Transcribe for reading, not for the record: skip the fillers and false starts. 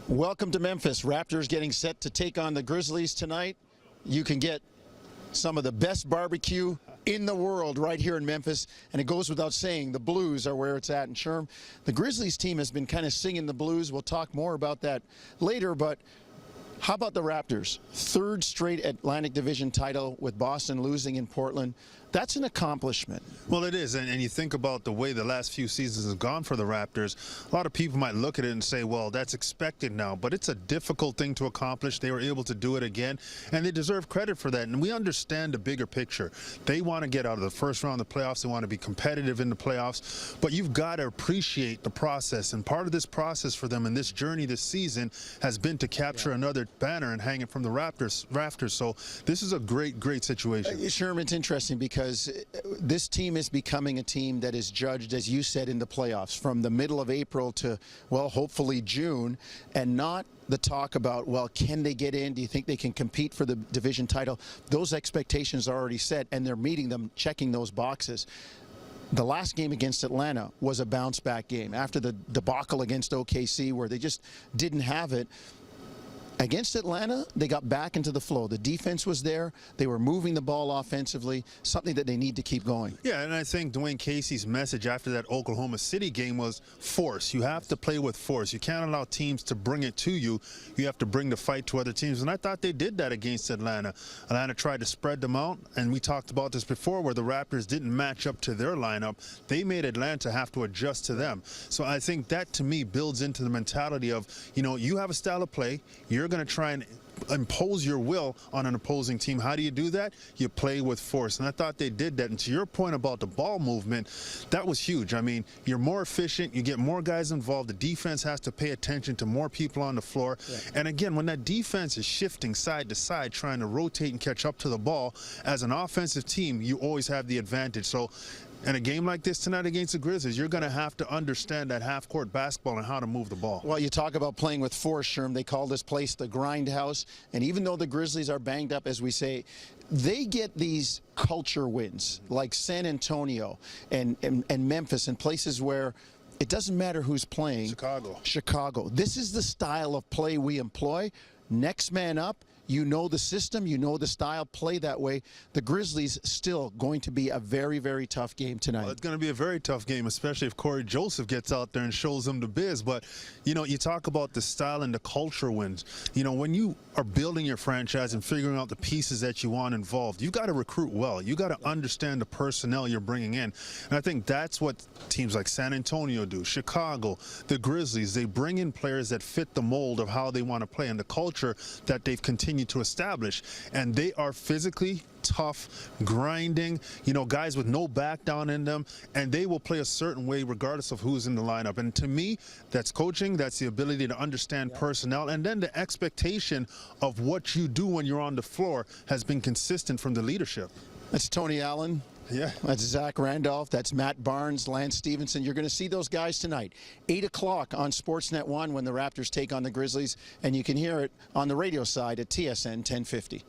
Welcome to Memphis. Raptors getting set to take on the Grizzlies tonight. You can get some of the best barbecue in the world right here in Memphis, and it goes without saying, the blues are where it's at in Sherm. The Grizzlies team has been kind of singing the blues. We'll talk more about that later, but how about the Raptors? Third straight Atlantic Division title with Boston losing in Portland. That's an accomplishment. Well, it is, and you think about the way the last few seasons have gone for the Raptors, a lot of people might look at it and say, well, that's expected now, but it's a difficult thing to accomplish. They were able to do it again, and they deserve credit for that, and we understand the bigger picture. They want to get out of the first round of the playoffs. They want to be competitive in the playoffs, but you've got to appreciate the process, and part of this process for them in this journey this season has been to capture another banner and hang it from the rafters. So this is a great situation. Sherman, it's interesting because this team is becoming a team that is judged, as you said, in the playoffs from the middle of April to, well, hopefully June, and not the talk about, well, can they get in? Do you think they can compete for the division title? Those expectations are already set, and they're meeting them, checking those boxes. The last game against Atlanta was a bounce-back game after the debacle against OKC where they just didn't have it. Against Atlanta, they got back into the flow. The defense was there. They were moving the ball offensively, something that they need to keep going. Yeah, and I think Dwayne Casey's message after that Oklahoma City game was force. You have to play with force. You can't allow teams to bring it to you. You have to bring the fight to other teams, and I thought they did that against Atlanta. Atlanta tried to spread them out, and we talked about this before where the Raptors didn't match up to their lineup. They made Atlanta have to adjust to them. So I think that, to me, builds into the mentality of, you know, you have a style of play. You're going to try and impose your will on an opposing team. How do you do that? You play with force, and I thought they did that. And to your point about the ball movement, that was huge. I mean, you're more efficient, you get more guys involved, the defense has to pay attention to more people on the floor. Yeah. And again, when that defense is shifting side to side, trying to rotate and catch up to the ball, as an offensive team, you always have the advantage. So in a game like this tonight against the Grizzlies, you're going to have to understand that half-court basketball and how to move the ball. Well, you talk about playing with force, Sherm. They call this place the grindhouse. And even though the Grizzlies are banged up, as we say, they get these culture wins like San Antonio and Memphis and places where it doesn't matter who's playing. Chicago. This is the style of play we employ. Next man up. You know the system, you know the style, play that way. The Grizzlies still going to be a very tough game tonight. Well, it's going to be a very tough game, especially if Corey Joseph gets out there and shows them the biz. But, you know, you talk about the style and the culture wins. You know, when you are building your franchise and figuring out the pieces that you want involved, you've got to recruit well. You got to understand the personnel you're bringing in. And I think that's what teams like San Antonio do, Chicago, the Grizzlies. They bring in players that fit the mold of how they want to play and the culture that they've continued to establish, and they are physically tough, grinding, you know, guys with no back down in them, and they will play a certain way regardless of who's in the lineup. And to me, that's coaching, that's the ability to understand personnel, and then the expectation of what you do when you're on the floor has been consistent from the leadership. That's Tony Allen. Yeah. That's Zach Randolph. That's Matt Barnes, Lance Stevenson. You're going to see those guys tonight. 8 o'clock on Sportsnet 1 when the Raptors take on the Grizzlies, and you can hear it on the radio side at TSN 1050.